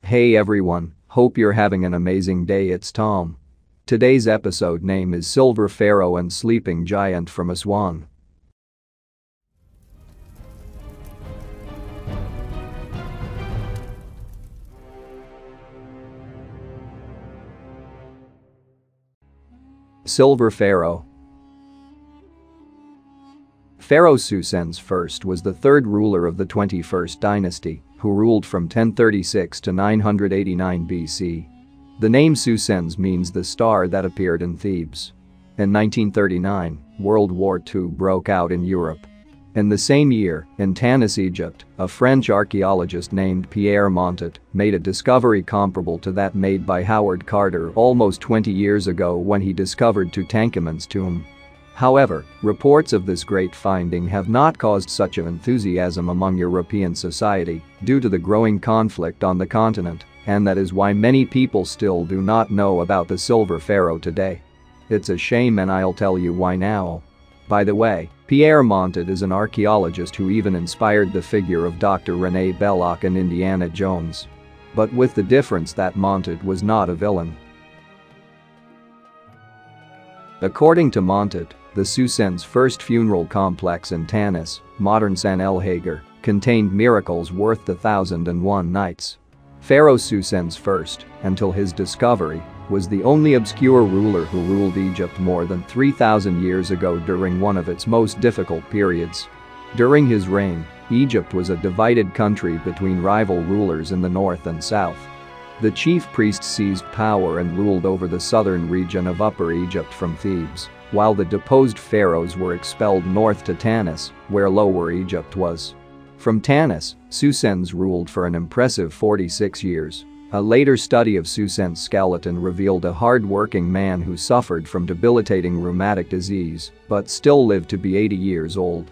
Hey everyone, hope you're having an amazing day. It's Tom. Today's episode name is Silver Pharaoh and Sleeping Giant from Aswan. Silver Pharaoh. Pharaoh Susens I was the third ruler of the 21st dynasty, who ruled from 1036 to 989 BC. The name Susens means the star that appeared in Thebes. In 1939, World War II broke out in Europe. In the same year, in Tanis, Egypt, a French archaeologist named Pierre Montet made a discovery comparable to that made by Howard Carter almost 20 years ago when he discovered Tutankhamun's tomb. However, reports of this great finding have not caused such an enthusiasm among European society due to the growing conflict on the continent, and that is why many people still do not know about the Silver Pharaoh today. It's a shame, and I'll tell you why now. By the way, Pierre Montet is an archaeologist who even inspired the figure of Dr. René Belloc in Indiana Jones. But with the difference that Montet was not a villain. According to Montet, the Susens first funeral complex in Tanis, modern San El Hagar, contained miracles worth 1,001 nights. Pharaoh Susens I, until his discovery, was the only obscure ruler who ruled Egypt more than 3,000 years ago during one of its most difficult periods. During his reign, Egypt was a divided country between rival rulers in the north and south. The chief priest seized power and ruled over the southern region of Upper Egypt from Thebes, while the deposed pharaohs were expelled north to Tanis, where Lower Egypt was. From Tanis, Susens ruled for an impressive 46 years. A later study of Susens' skeleton revealed a hard-working man who suffered from debilitating rheumatic disease but still lived to be 80 years old.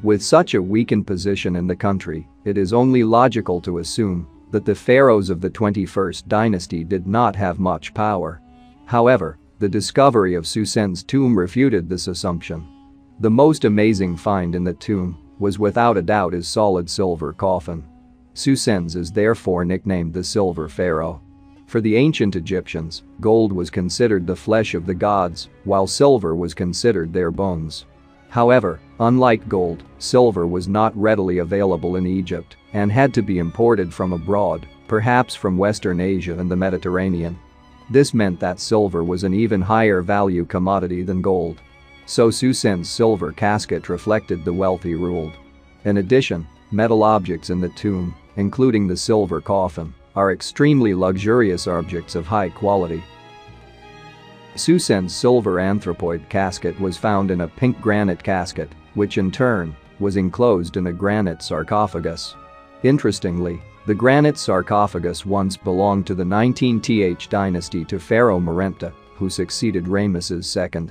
With such a weakened position in the country, it is only logical to assume that the pharaohs of the 21st dynasty did not have much power. However, the discovery of Susens' tomb refuted this assumption. The most amazing find in the tomb was without a doubt his solid silver coffin. Susens is therefore nicknamed the Silver Pharaoh. For the ancient Egyptians, gold was considered the flesh of the gods, while silver was considered their bones. However, unlike gold, silver was not readily available in Egypt and had to be imported from abroad, perhaps from Western Asia and the Mediterranean. This meant that silver was an even higher value commodity than gold. So Susens' silver casket reflected the wealth he ruled. In addition, metal objects in the tomb, including the silver coffin, are extremely luxurious objects of high quality. Susens' silver anthropoid casket was found in a pink granite casket, which in turn was enclosed in a granite sarcophagus. Interestingly, the granite sarcophagus once belonged to the 19th dynasty to Pharaoh Merenta, who succeeded Ramesses II.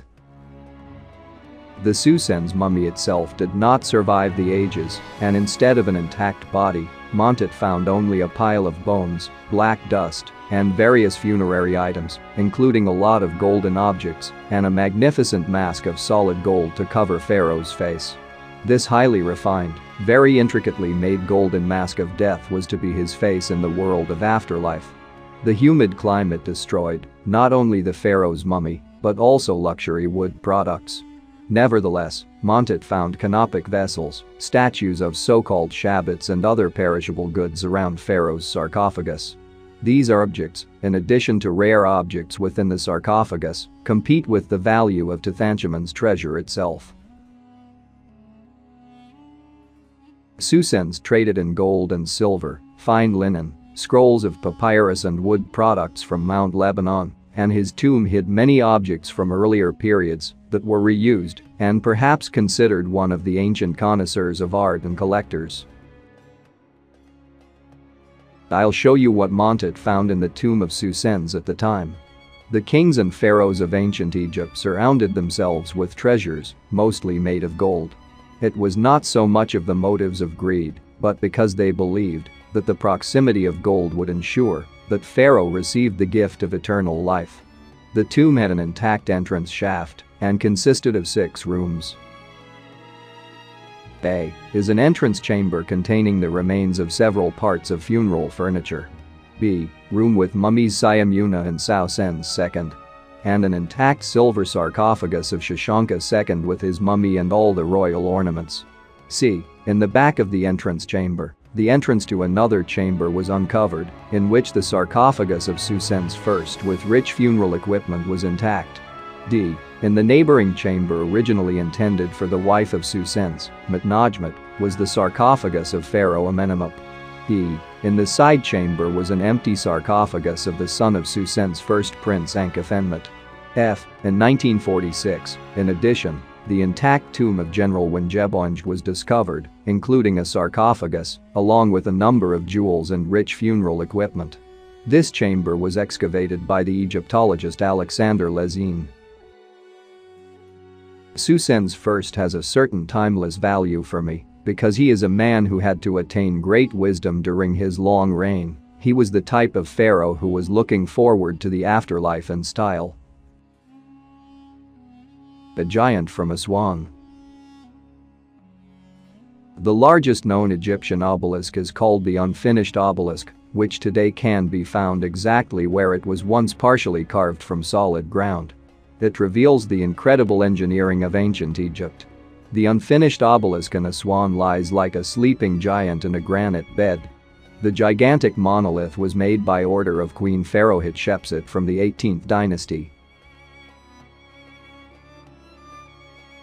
The Susens mummy itself did not survive the ages, and instead of an intact body, Montet found only a pile of bones, black dust, and various funerary items, including a lot of golden objects and a magnificent mask of solid gold to cover Pharaoh's face. This highly refined, very intricately made golden mask of death was to be his face in the world of afterlife. The humid climate destroyed not only the pharaoh's mummy, but also luxury wood products. Nevertheless, Montet found canopic vessels, statues of so-called shabbats and other perishable goods around Pharaoh's sarcophagus. These objects, in addition to rare objects within the sarcophagus, compete with the value of Tutankhamun's treasure itself. Susens traded in gold and silver, fine linen, scrolls of papyrus and wood products from Mount Lebanon, and his tomb hid many objects from earlier periods that were reused and perhaps considered one of the ancient connoisseurs of art and collectors. I'll show you what Montet found in the tomb of Susens at the time. The kings and pharaohs of ancient Egypt surrounded themselves with treasures, mostly made of gold. It was not so much of the motives of greed, but because they believed that the proximity of gold would ensure that Pharaoh received the gift of eternal life. The tomb had an intact entrance shaft and consisted of 6 rooms. A is an entrance chamber containing the remains of several parts of funeral furniture. B. Room with mummies Sayamuna and Sausen's II. And an intact silver sarcophagus of Shashanka II with his mummy and all the royal ornaments. C. In the back of the entrance chamber, the entrance to another chamber was uncovered, in which the sarcophagus of Susen's I with rich funeral equipment was intact. D. In the neighboring chamber originally intended for the wife of Susen's, Mutnajmut, was the sarcophagus of Pharaoh Amenemhat. E. In the side chamber was an empty sarcophagus of the son of Susen's first prince Ankefenmet. F. In 1946, in addition, the intact tomb of General Winjebonj was discovered, including a sarcophagus, along with a number of jewels and rich funeral equipment. This chamber was excavated by the Egyptologist Alexander Lezine. Susen's I has a certain timeless value for me, because he is a man who had to attain great wisdom during his long reign. He was the type of pharaoh who was looking forward to the afterlife in style. A giant from Aswan. The largest known Egyptian obelisk is called the unfinished obelisk, which today can be found exactly where it was once partially carved from solid ground. It reveals the incredible engineering of ancient Egypt. The unfinished obelisk in Aswan lies like a sleeping giant in a granite bed. The gigantic monolith was made by order of Queen Pharaoh Hatshepsut from the 18th dynasty.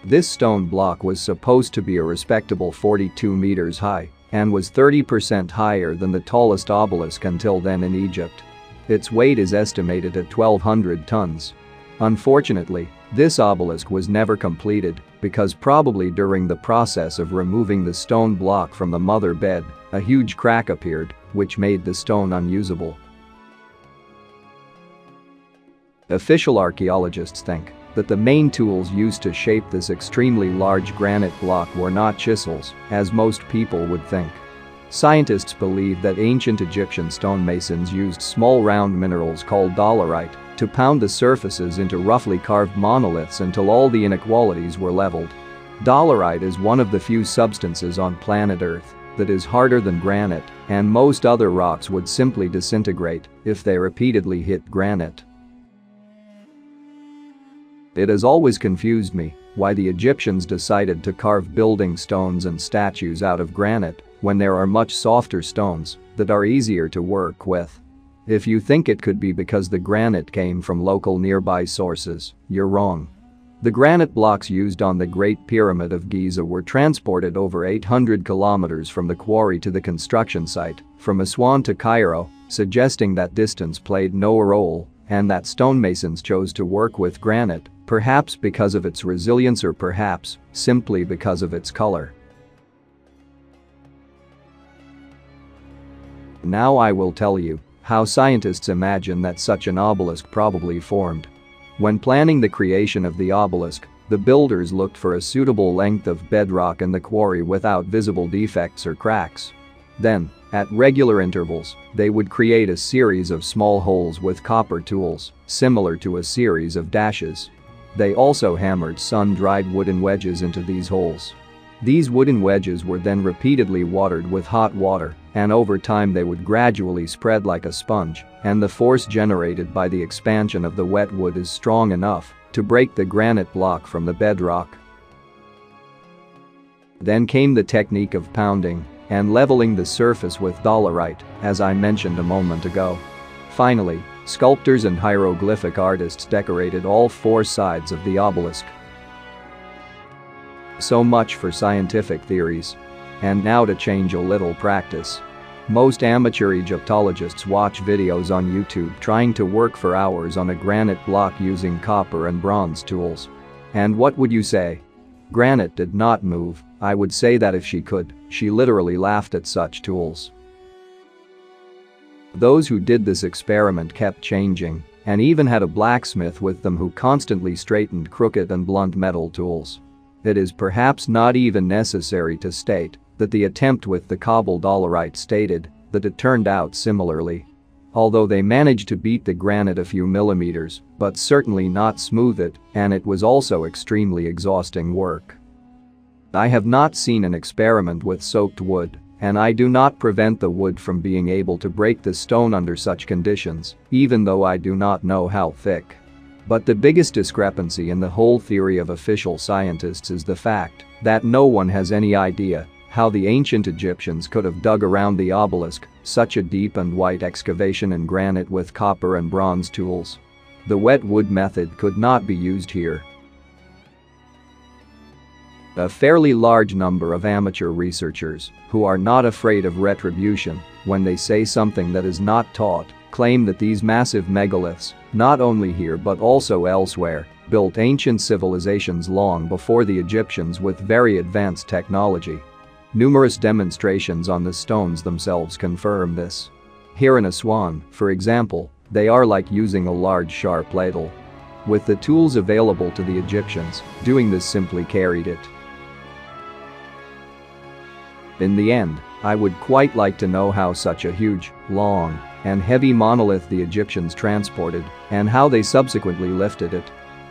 This stone block was supposed to be a respectable 42 meters high and was 30% higher than the tallest obelisk until then in Egypt. Its weight is estimated at 1,200 tons. Unfortunately, this obelisk was never completed because probably during the process of removing the stone block from the mother bed, a huge crack appeared, which made the stone unusable. Official archaeologists think that the main tools used to shape this extremely large granite block were not chisels, as most people would think. Scientists believe that ancient Egyptian stonemasons used small round minerals called dolerite to pound the surfaces into roughly carved monoliths until all the inequalities were leveled. Dolerite is one of the few substances on planet Earth that is harder than granite, and most other rocks would simply disintegrate if they repeatedly hit granite. It has always confused me why the Egyptians decided to carve building stones and statues out of granite when there are much softer stones that are easier to work with. If you think it could be because the granite came from local nearby sources, you're wrong. The granite blocks used on the Great Pyramid of Giza were transported over 800 kilometers from the quarry to the construction site, from Aswan to Cairo, suggesting that distance played no role and that stonemasons chose to work with granite, perhaps because of its resilience or perhaps simply because of its color. Now I will tell you how scientists imagine that such an obelisk probably formed. When planning the creation of the obelisk, the builders looked for a suitable length of bedrock in the quarry without visible defects or cracks. Then, at regular intervals, they would create a series of small holes with copper tools, similar to a series of dashes. They also hammered sun-dried wooden wedges into these holes. These wooden wedges were then repeatedly watered with hot water, and over time they would gradually spread like a sponge, and the force generated by the expansion of the wet wood is strong enough to break the granite block from the bedrock. Then came the technique of pounding and leveling the surface with dolerite, as I mentioned a moment ago. Finally, sculptors and hieroglyphic artists decorated all four sides of the obelisk. So much for scientific theories. And now to change a little practice. Most amateur Egyptologists watch videos on YouTube trying to work for hours on a granite block using copper and bronze tools. And what would you say? Granite did not move. I would say that if she could, she literally laughed at such tools. Those who did this experiment kept changing and even had a blacksmith with them who constantly straightened crooked and blunt metal tools. It is perhaps not even necessary to state that the attempt with the cobbled dolerite stated that it turned out similarly. Although they managed to beat the granite a few millimeters, but certainly not smooth it, and it was also extremely exhausting work. I have not seen an experiment with soaked wood, and I do not prevent the wood from being able to break the stone under such conditions, even though I do not know how thick. But the biggest discrepancy in the whole theory of official scientists is the fact that no one has any idea how the ancient Egyptians could have dug around the obelisk such a deep and wide excavation in granite with copper and bronze tools. The wet wood method could not be used here. A fairly large number of amateur researchers, who are not afraid of retribution when they say something that is not taught, claim that these massive megaliths, not only here but also elsewhere, built ancient civilizations long before the Egyptians with very advanced technology. Numerous demonstrations on the stones themselves confirm this. Here in Aswan, for example, they are like using a large sharp ladle. With the tools available to the Egyptians, doing this simply carried it. In the end, I would quite like to know how such a huge, long, and heavy monolith the Egyptians transported, and how they subsequently lifted it.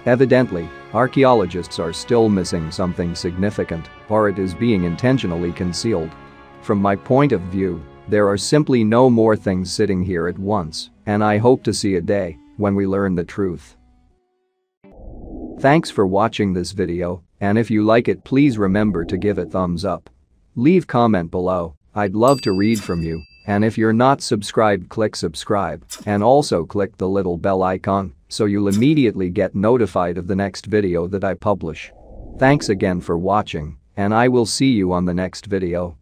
Evidently, archaeologists are still missing something significant, or it is being intentionally concealed. From my point of view, there are simply no more things sitting here at once, and I hope to see a day when we learn the truth. Thanks for watching this video, and if you like it, please remember to give it thumbs up. Leave comment below, I'd love to read from you, and if you're not subscribed, click subscribe, and also click the little bell icon so you'll immediately get notified of the next video that I publish. Thanks again for watching, and I will see you on the next video.